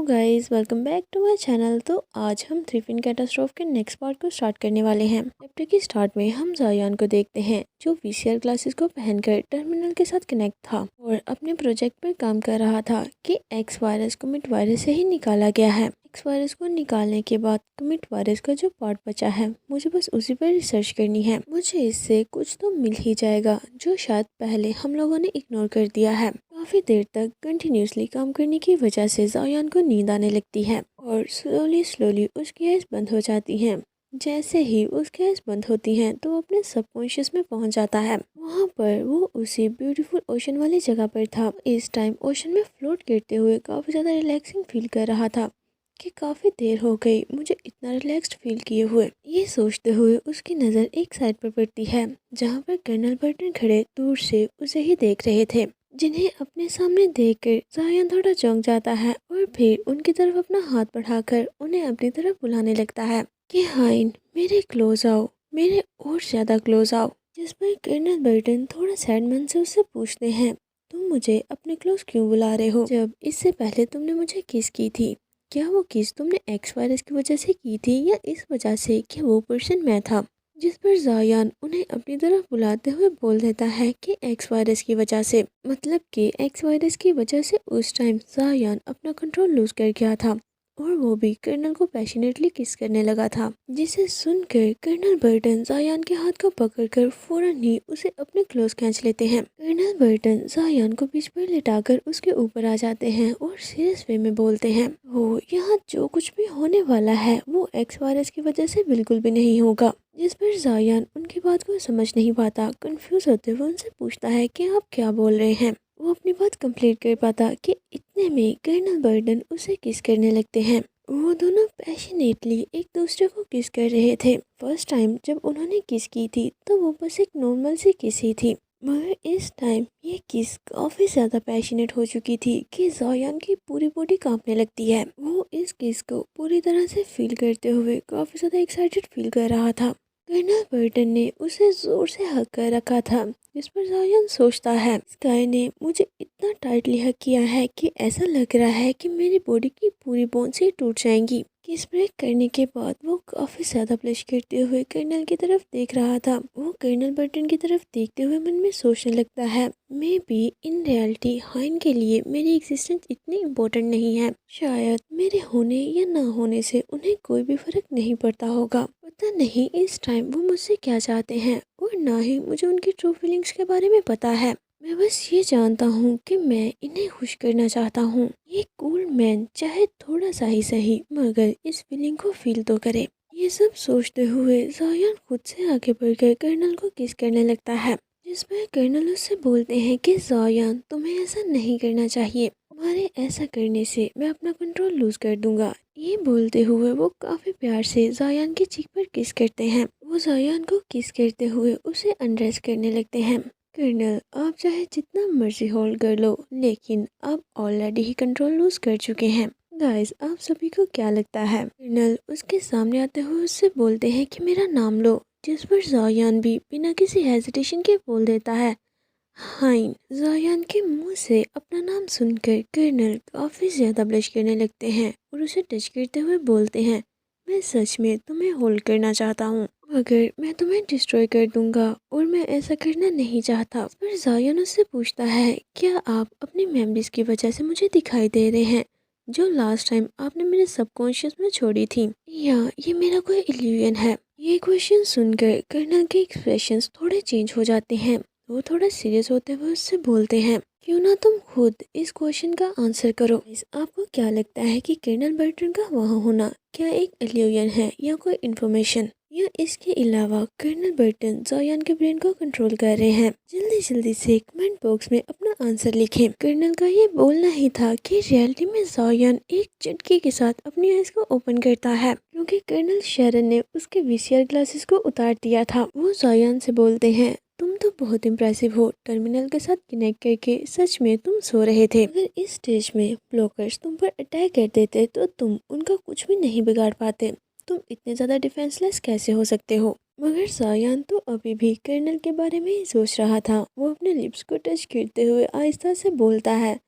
Guys, welcome back to my channel. तो आज हम थ्री फिन कैटास्ट्रोफ के नेक्स्ट पार्ट को स्टार्ट करने वाले हैं। चैप्टर की स्टार्ट में हम जायान को देखते हैं जो वीसीआर ग्लासेस को पहनकर टर्मिनल के साथ कनेक्ट था और अपने प्रोजेक्ट पर काम कर रहा था कि एक्स वायरस को मिट वायरस से ही निकाला गया है। एक्स वायरस को निकालने के बाद कमिट वायरस का जो पार्ट बचा है मुझे बस उसी पर रिसर्च करनी है। मुझे इससे कुछ तो मिल ही जाएगा जो शायद पहले हम लोगों ने इग्नोर कर दिया है। काफ़ी देर तक कंटिन्यूसली काम करने की वजह से जायान को नींद आने लगती है और स्लोली उसकी आइज़ बंद हो जाती हैं। जैसे ही उसकी आइज़ बंद होती हैं तो वो अपने सबकॉन्शियस में पहुंच जाता है। वहां पर वो उसी ब्यूटीफुल ओशन वाली जगह पर था। इस टाइम ओशन में फ्लोट करते हुए काफ़ी ज़्यादा रिलैक्सिंग फील कर रहा था कि काफ़ी देर हो गई मुझे इतना रिलैक्स्ड फील किए हुए। ये सोचते हुए उसकी नज़र एक साइड पर पड़ती है जहाँ पर कर्नल बर्टन खड़े दूर से उसे ही देख रहे थे, जिन्हें अपने सामने देखकर जायान थोड़ा चौंक जाता है और फिर उनकी तरफ अपना हाथ बढ़ाकर उन्हें अपनी तरफ बुलाने लगता है कि हाइन, मेरे क्लोज आओ, मेरे और ज़्यादा क्लोज आओ। जिस पर कर्नल बर्टन थोड़ा सैड मन से उससे पूछते हैं, तुम मुझे अपने क्लोज क्यों बुला रहे हो जब इससे पहले तुमने मुझे किस की थी? क्या वो किस तुमने एक्स वायरस की वजह से की थी या इस वजह से कि वो पर्सन मैं था? जिस पर जायान उन्हें अपनी तरफ बुलाते हुए बोल देता है कि एक्स वायरस की वजह से, मतलब कि एक्स वायरस की वजह से उस टाइम जायान अपना कंट्रोल लूज कर गया था और वो भी कर्नल को पैशनेटली किस करने लगा था। जिसे सुनकर कर्नल बर्टन जायान के हाथ को पकड़कर फौरन ही उसे अपने क्लोज खींच लेते हैं। कर्नल बर्टन जायान को पीठ पर लिटाकर उसके ऊपर आ जाते हैं और सीरियस वे में बोलते हैं, वो यहाँ जो कुछ भी होने वाला है वो एक्स वायरस की वजह से बिल्कुल भी नहीं होगा। जिस पर जायान उनकी बात को समझ नहीं पाता, कंफ्यूज होते हुए उनसे पूछता है कि आप क्या बोल रहे हैं। वो अपनी बात कंप्लीट कर पाता कि इतने में कर्नल बर्टन उसे किस करने लगते हैं। वो दोनों पैशनेटली एक दूसरे को किस कर रहे थे। फर्स्ट टाइम जब उन्होंने किस की थी तो वो बस एक नॉर्मल सी किस ही थी, मगर इस टाइम ये किस काफ़ी ज़्यादा पैशनेट हो चुकी थी कि जायान की पूरी बॉडी कांपने लगती है। वो इस किस को पूरी तरह से फील करते हुए काफ़ी ज़्यादा एक्साइटेड फील कर रहा था। कर्नल बर्टन ने उसे जोर से हक कर रखा था, जिस पर जायान सोचता है, इस गाय ने मुझे इतना टाइटली हक किया है कि ऐसा लग रहा है कि मेरी बॉडी की पूरी बोन्स ही टूट जाएंगी। किस ब्रेक करने के बाद वो काफ़ी ज़्यादा ब्लश करते हुए कर्नल की तरफ देख रहा था। वो कर्नल बर्टन की तरफ देखते हुए मन में सोचने लगता है, मे बी इन रियलिटी हाइन के लिए मेरी एग्जिस्टेंस इतनी इम्पोर्टेंट नहीं है। शायद मेरे होने या ना होने से उन्हें कोई भी फर्क नहीं पड़ता होगा। पता नहीं इस टाइम वो मुझसे क्या चाहते हैं और ना ही मुझे उनकी ट्रू फीलिंग्स के बारे में पता है। मैं बस ये जानता हूँ कि मैं इन्हें खुश करना चाहता हूँ। ये कूल मैन चाहे थोड़ा सा ही सही मगर इस फीलिंग को फील तो करे। ये सब सोचते हुए जायान खुद से आगे बढ़कर कर्नल को किस करने लगता है, जिसमें कर्नल उससे बोलते हैं कि जायान, तुम्हें ऐसा नहीं करना चाहिए, तुम्हारे ऐसा करने से मैं अपना कंट्रोल लूज कर दूंगा। ये बोलते हुए वो काफी प्यार से जायान की चीख पर किस करते हैं। वो जायान को किस करते हुए उसे अनड्रेस करने लगते हैं। कर्नल, आप चाहे जितना मर्जी होल्ड कर लो लेकिन आप ऑलरेडी ही कंट्रोल लूज कर चुके हैं। गाइस, आप सभी को क्या लगता है? कर्नल उसके सामने आते हुए उससे बोलते हैं कि मेरा नाम लो, जिस पर जायान भी बिना किसी हेजिटेशन के बोल देता है, हाइन। जायान के मुंह से अपना नाम सुनकर कर्नल काफ़ी ज़्यादा ब्लश करने लगते हैं और उसे टच करते हुए बोलते हैं, मैं सच में तुम्हें होल्ड करना चाहता हूँ मगर मैं तुम्हें डिस्ट्रॉय कर दूंगा और मैं ऐसा करना नहीं चाहता। पर जायान उससे पूछता है, क्या आप अपनी मेमोरीज की वजह से मुझे दिखाई दे रहे हैं जो लास्ट टाइम आपने मेरे सबकॉन्शियस में छोड़ी थी, या ये मेरा कोई इल्यूजन है? ये क्वेश्चन सुनकर कर्नल के एक्सप्रेशंस थोड़े चेंज हो जाते हैं। वो थोड़ा सीरियस होते हुए उससे बोलते हैं, क्यों ना तुम खुद इस क्वेश्चन का आंसर करो। आपको क्या लगता है कि कर्नल बर्टन का वहाँ होना क्या एक इल्यूजन है या कोई इन्फॉर्मेशन, या इसके अलावा कर्नल बर्टन जायान के ब्रेन को कंट्रोल कर रहे हैं? जल्दी जल्दी से कमेंट बॉक्स में अपना आंसर लिखें। कर्नल का ये बोलना ही था कि रियलिटी में जायान एक झटके के साथ अपनी आइज को ओपन करता है क्योंकि कर्नल शेरन ने उसके वीसीआर ग्लासेस को उतार दिया था। वो जायान से बोलते हैं, तुम तो बहुत इम्प्रेसिव हो, टर्मिनल के साथ कनेक्ट करके सच में तुम सो रहे थे। अगर इस स्टेज में ब्लॉकर्स तुम पर अटैक कर देते तो तुम उनका कुछ भी नहीं बिगाड़ पाते। तुम इतने ज़्यादा डिफेंसलेस कैसे हो सकते हो? मगर जायान तो अभी भी कर्नल के बारे में ही सोच रहा था। वो अपने लिप्स को टच करते हुए आहिस्ता से बोलता है,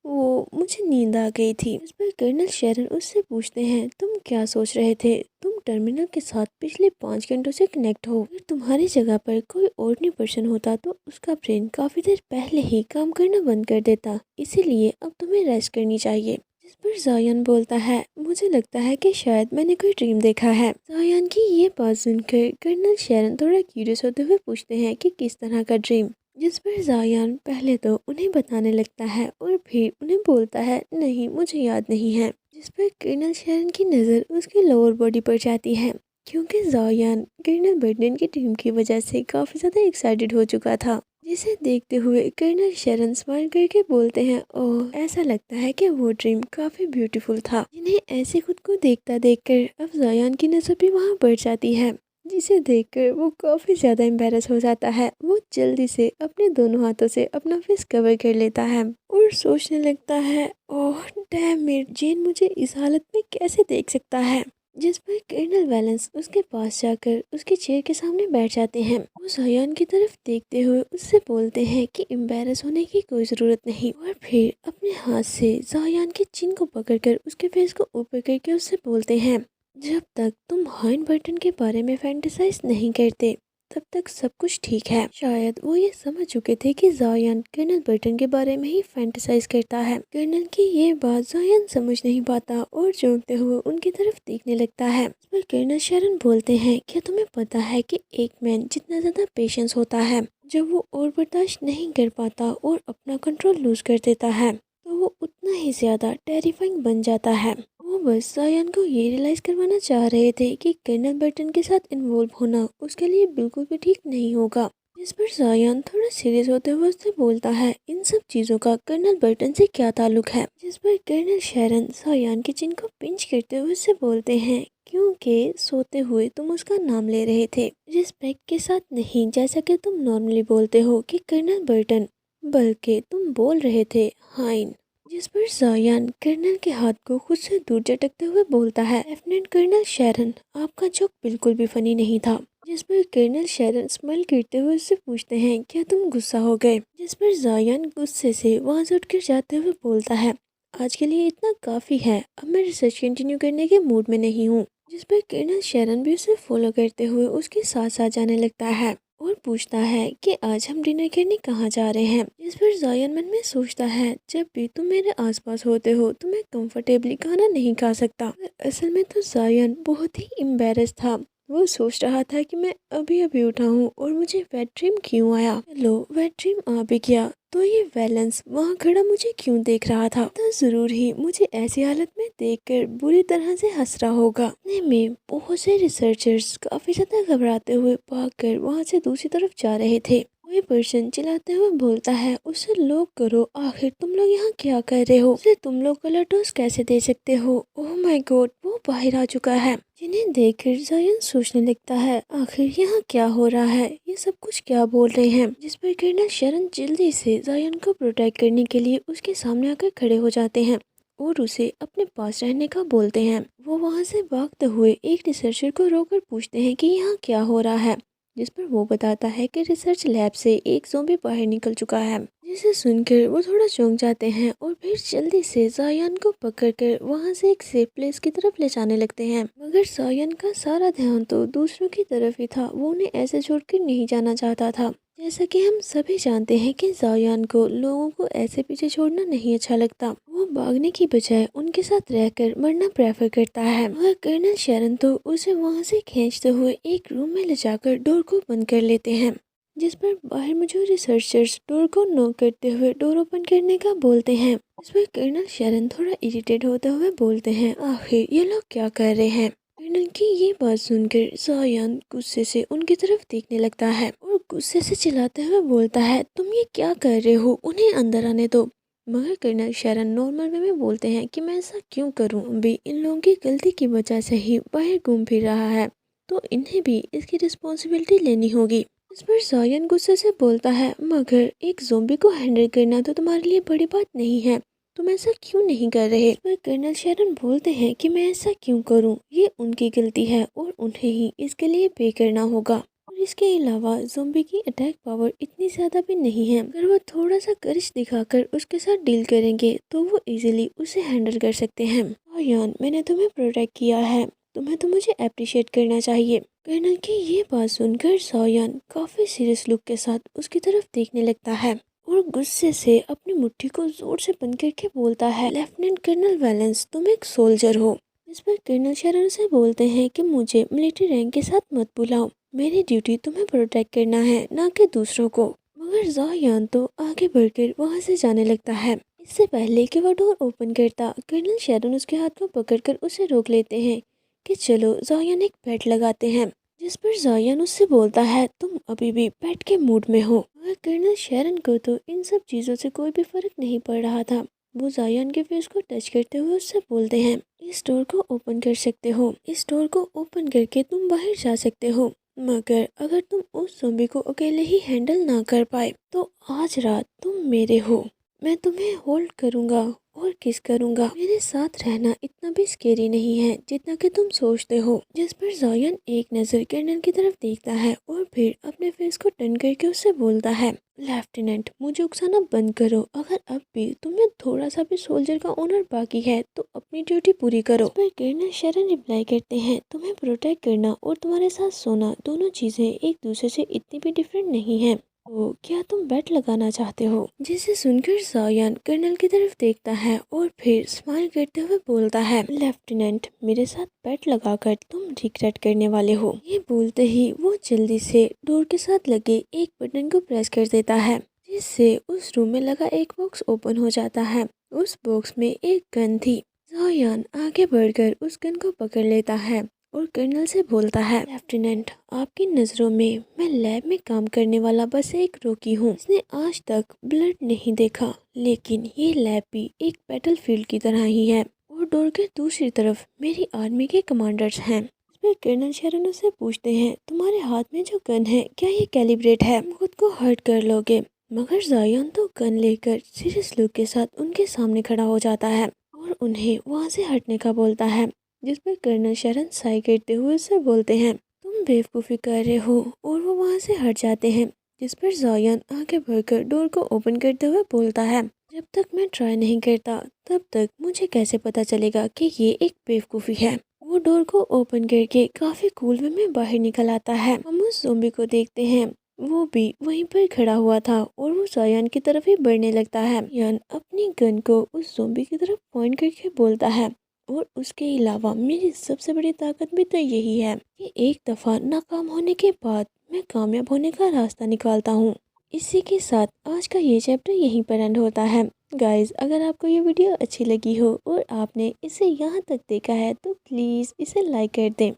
वो मुझे नींद आ गई थी। इस पर कर्नल शेरन उससे पूछते हैं, तुम क्या सोच रहे थे? तुम टर्मिनल के साथ पिछले 5 घंटों से कनेक्ट हो। अगर तुम्हारी जगह पर कोई ऑर्डिनरी पर्सन होता तो उसका ब्रेन काफी देर पहले ही काम करना बंद कर देता, इसीलिए अब तुम्हें रेस्ट करनी चाहिए। जिस पर जायान बोलता है, मुझे लगता है कि शायद मैंने कोई ड्रीम देखा है। जायान की ये बात सुनकर कर्नल शेरन थोड़ा क्यूरियस होते हुए पूछते हैं कि किस तरह का ड्रीम। जिस पर जायान पहले तो उन्हें बताने लगता है और फिर उन्हें बोलता है, नहीं मुझे याद नहीं है। जिस पर कर्नल शेरन की नज़र उसकी लोअर बॉडी पर जाती है, क्योंकि जायान कर्नल बर्टन की टीम की वजह से काफ़ी ज़्यादा एक्साइटेड हो चुका था। जिसे देखते हुए कर्नल शेरन स्माइल करके बोलते हैं, ओह ऐसा लगता है कि वो ड्रीम काफ़ी ब्यूटीफुल था। जिन्हें ऐसे खुद को देखता देखकर अब जायान की नज़र भी वहाँ बढ़ जाती है, जिसे देखकर वो काफ़ी ज़्यादा एम्बेरस हो जाता है। वो जल्दी से अपने दोनों हाथों से अपना फेस कवर कर लेता है और सोचने लगता है, ओह डैम इट, जेन मुझे इस हालत में कैसे देख सकता है। जिस पर कर्नल वैलेंस उसके पास जाकर उसके चेयर के सामने बैठ जाते हैं। वो जायान की तरफ देखते हुए उससे बोलते हैं कि एम्बेरस होने की कोई ज़रूरत नहीं, और फिर अपने हाथ से जायान के चिन को पकड़कर उसके फेस को ऊपर करके उससे बोलते हैं, जब तक तुम हाइन बर्टन के बारे में फैंटेसाइज नहीं करते तब तक सब कुछ ठीक है। शायद वो ये समझ चुके थे कि जायान कर्नल बर्टन के बारे में ही फैंटेसाइज करता है। कर्नल की ये बात जायान समझ नहीं पाता और चौंकते हुए उनकी तरफ देखने लगता है। इस पर कर्नल शेरन बोलते हैं, क्या तुम्हें पता है कि एक मैन जितना ज़्यादा पेशेंस होता है, जब वो और बर्दाश्त नहीं कर पाता और अपना कंट्रोल लूज कर देता है तो वो उतना ही ज़्यादा टेरिफाइंग बन जाता है। वो बस जायान को ये रियलाइज़ करवाना चाह रहे थे कि कर्नल बर्टन के साथ इन्वॉल्व होना उसके लिए बिल्कुल भी ठीक नहीं होगा। इस पर जायान थोड़ा सीरियस होते हुए उससे बोलता है, इन सब चीज़ों का कर्नल बर्टन से क्या ताल्लुक है। जिस पर कर्नल शेरन जायान के चिन को पिंच करते हुए उससे बोलते हैं, क्योंकि सोते हुए तुम उसका नाम ले रहे थे, रिस्पेक्ट के साथ नहीं, जैसा कि तुम नॉर्मली बोलते हो कि कर्नल बर्टन, बल्कि तुम बोल रहे थे हाइन। जिस पर जायान कर्नल के हाथ को खुद से दूर झटकते हुए बोलता है, लेफ्टिनेंट कर्नल शेरन, आपका जोक बिल्कुल भी फनी नहीं था। जिस पर कर्नल शेरन स्माइल करते हुए उससे पूछते हैं, क्या तुम गुस्सा हो गए। जिस पर जायान गुस्से से वहां से उठकर जाते हुए बोलता है, आज के लिए इतना काफ़ी है, अब मैं रिसर्च कंटिन्यू करने के मूड में नहीं हूँ। जिस पर कर्नल शेरन भी उसे फॉलो करते हुए उसके साथ साथ जाने लगता है और पूछता है कि आज हम डिनर करने कहाँ जा रहे हैं। जिस पर जायान मन में सोचता है, जब भी तुम मेरे आसपास होते हो तो मैं कंफर्टेबली खाना नहीं खा सकता। असल में तो जायान बहुत ही एम्बेरस था। वो सोच रहा था कि मैं अभी अभी उठा हूँ और मुझे वेट ड्रीम क्यों आया। लो वेट ड्रीम आ भी गया तो ये वैलेंस वहाँ खड़ा मुझे क्यों देख रहा था, तो जरूर ही मुझे ऐसी हालत में देखकर बुरी तरह से हंस रहा होगा। इतने में बहुत से रिसर्चर्स काफी ज्यादा घबराते हुए भागकर वहाँ से दूसरी तरफ जा रहे थे। कोई पर्सन चिल्लाते हुए बोलता है, उसे लॉक करो, आखिर तुम लोग यहाँ क्या कर रहे हो, उसे तुम लोग कलर डोज कैसे दे सकते हो। ओह माय गॉड, वो बाहर आ चुका है। जिन्हें देखकर जायन सोचने लगता है, आखिर यहाँ क्या हो रहा है, ये सब कुछ क्या बोल रहे हैं। जिस पर कर्नल शरण जल्दी से जायन को प्रोटेक्ट करने के लिए उसके सामने आकर खड़े हो जाते हैं और उसे अपने पास रहने का बोलते हैं। वो वहाँ से भागते हुए एक रिसर्चर को रोककर पूछते हैं कि यहाँ क्या हो रहा है, जिस पर वो बताता है कि रिसर्च लैब से एक ज़ॉम्बी बाहर निकल चुका है। जिसे सुनकर वो थोड़ा चौंक जाते हैं और फिर जल्दी से जायन को पकड़कर वहाँ से एक सेफ प्लेस की तरफ ले जाने लगते हैं। मगर जायन का सारा ध्यान तो दूसरों की तरफ ही था, वो उन्हें ऐसे छोड़कर नहीं जाना चाहता था। जैसा कि हम सभी जानते हैं कि जायान को लोगों को ऐसे पीछे छोड़ना नहीं अच्छा लगता। वो भागने की बजाय उनके साथ रहकर मरना प्रेफर करता है। मगर कर्नल शरण तो उसे वहां से खींचते हुए एक रूम में ले जाकर डोर को बंद कर लेते हैं। जिस पर बाहर मौजूद रिसर्चर्स डोर को नॉक करते हुए डोर ओपन करने का बोलते हैं। इस पर कर्नल शरण थोड़ा इरिटेट होते हुए बोलते हैं, आखिर ये लोग क्या कर रहे हैं। कर्नल की ये बात सुनकर जायान गुस्से से उनकी तरफ देखने लगता है और गुस्से से चिल्लाते हुए बोलता है, तुम ये क्या कर रहे हो, उन्हें अंदर आने दो। मगर कर्नल शरण नॉर्मल वे में बोलते हैं कि मैं ऐसा क्यों करूं, अभी इन लोगों की गलती की वजह से ही बाहर घूम फिर रहा है, तो इन्हें भी इसकी रिस्पॉन्सिबिलिटी लेनी होगी। इस पर जायन गुस्से से बोलता है, मगर एक ज़ॉम्बी को हैंडल करना तो तुम्हारे लिए बड़ी बात नहीं है, तुम ऐसा क्यों नहीं कर रहे। पर कर्नल शरण बोलते हैं कि मैं ऐसा क्यों करूं, ये उनकी गलती है और उन्हें ही इसके लिए पे करना होगा। और इसके अलावा ज़ॉम्बी की अटैक पावर इतनी ज़्यादा भी नहीं है। अगर वो थोड़ा सा करेज दिखाकर उसके साथ डील करेंगे तो वो इजीली उसे हैंडल कर सकते हैं। जायान, मैंने तुम्हें प्रोटेक्ट किया है, तुम्हें तो मुझे अप्रिशिएट करना चाहिए। कर्नल की ये बात सुनकर जायान काफी सीरियस लुक के साथ उसकी तरफ देखने लगता है और गुस्से से अपनी मुट्ठी को जोर से बंद करके बोलता है, लेफ्टिनेंट कर्नल वैलेंस, तुम एक सोल्जर हो। इस पर कर्नल शेरन से बोलते हैं कि मुझे मिलिट्री रैंक के साथ मत बुलाओ, मेरी ड्यूटी तुम्हें प्रोटेक्ट करना है, ना कि दूसरों को। मगर जायान तो आगे बढ़कर वहां से जाने लगता है। इससे पहले कि वह डोर ओपन करता, कर्नल शेरन उसके हाथ को पकड़कर उसे रोक लेते हैं कि चलो जायान एक बेट लगाते हैं। जिस पर जायान उससे बोलता है, तुम अभी भी बेट के मूड में हो। मगर कर्नल शेरन को तो इन सब चीज़ों से कोई भी फर्क नहीं पड़ रहा था। वो जायान के फेस को टच करते हुए उससे बोलते हैं, इस डोर को ओपन कर सकते हो, इस डोर को ओपन करके तुम बाहर जा सकते हो, मगर अगर तुम उस ज़ॉम्बी को अकेले ही हैंडल ना कर पाए तो आज रात तुम मेरे हो। मैं तुम्हें होल्ड करूंगा और किस करूंगा। मेरे साथ रहना इतना भी स्केरी नहीं है जितना कि तुम सोचते हो। जिस पर जायान एक नजर कर्नल की तरफ देखता है और फिर अपने फेस को टर्न करके उससे बोलता है, लेफ्टिनेंट, मुझे उकसाना बंद करो। अगर अब भी तुम्हें थोड़ा सा भी सोल्जर का ऑनर बाकी है तो अपनी ड्यूटी पूरी करो। इस पर कर्नल शेरन रिप्लाई करते हैं, तुम्हें प्रोटेक्ट करना और तुम्हारे साथ सोना दोनों चीजें एक दूसरे से इतनी भी डिफरेंट नहीं है। तो क्या तुम बेट लगाना चाहते हो? जिसे सुनकर जायान कर्नल की तरफ देखता है और फिर स्माइल करते हुए बोलता है, लेफ्टिनेंट, मेरे साथ बेट लगाकर तुम रिग्रेट करने वाले हो। ये बोलते ही वो जल्दी से डोर के साथ लगे एक बटन को प्रेस कर देता है, जिससे उस रूम में लगा एक बॉक्स ओपन हो जाता है। उस बॉक्स में एक गन थी। जायान आगे बढ़कर उस गन को पकड़ लेता है और कर्नल से बोलता है, लेफ्टिनेंट, आपकी नज़रों में मैं लैब में काम करने वाला बस एक रोगी हूँ। इसने आज तक ब्लड नहीं देखा, लेकिन ये लैब भी एक बैटलफील्ड की तरह ही है और डोर के दूसरी तरफ मेरी आर्मी के कमांडर्स हैं। इस पर कर्नल शेरन से पूछते हैं, तुम्हारे हाथ में जो गन है क्या ये कैलिब्रेट है? तुम खुद को हर्ट कर लोगे। मगर जायान तो गन लेकर सीरियस लुक के साथ उनके सामने खड़ा हो जाता है और उन्हें वहाँ से हटने का बोलता है। जिस पर कर्नल शेरन साई करते हुए उससे बोलते हैं, तुम बेवकूफ़ी कर रहे हो, और वो वहाँ से हट जाते हैं। जिस पर जायान आगे बढ़कर डोर को ओपन करते हुए बोलता है, जब तक मैं ट्राई नहीं करता तब तक मुझे कैसे पता चलेगा कि ये एक बेवकूफ़ी है। वो डोर को ओपन करके काफ़ी कूल वे में बाहर निकल आता है। हम उस ज़ॉम्बी को देखते हैं, वो भी वहीं पर खड़ा हुआ था और वो जायान की तरफ ही बढ़ने लगता है। जायान अपनी गन को उस ज़ॉम्बी की तरफ पॉइंट करके बोलता है, और उसके अलावा मेरी सबसे बड़ी ताकत भी तो यही है कि एक दफ़ा नाकाम होने के बाद मैं कामयाब होने का रास्ता निकालता हूँ। इसी के साथ आज का ये चैप्टर यहीं पर एंड होता है। गाइस, अगर आपको ये वीडियो अच्छी लगी हो और आपने इसे यहाँ तक देखा है तो प्लीज़ इसे लाइक कर दें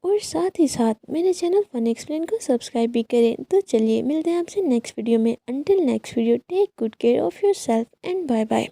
और साथ ही साथ मेरे चैनल फन एक्सप्लेन को सब्सक्राइब भी करें। तो चलिए मिलते हैं आपसे नेक्स्ट वीडियो में। Until next video, take good care of yourself and bye bye.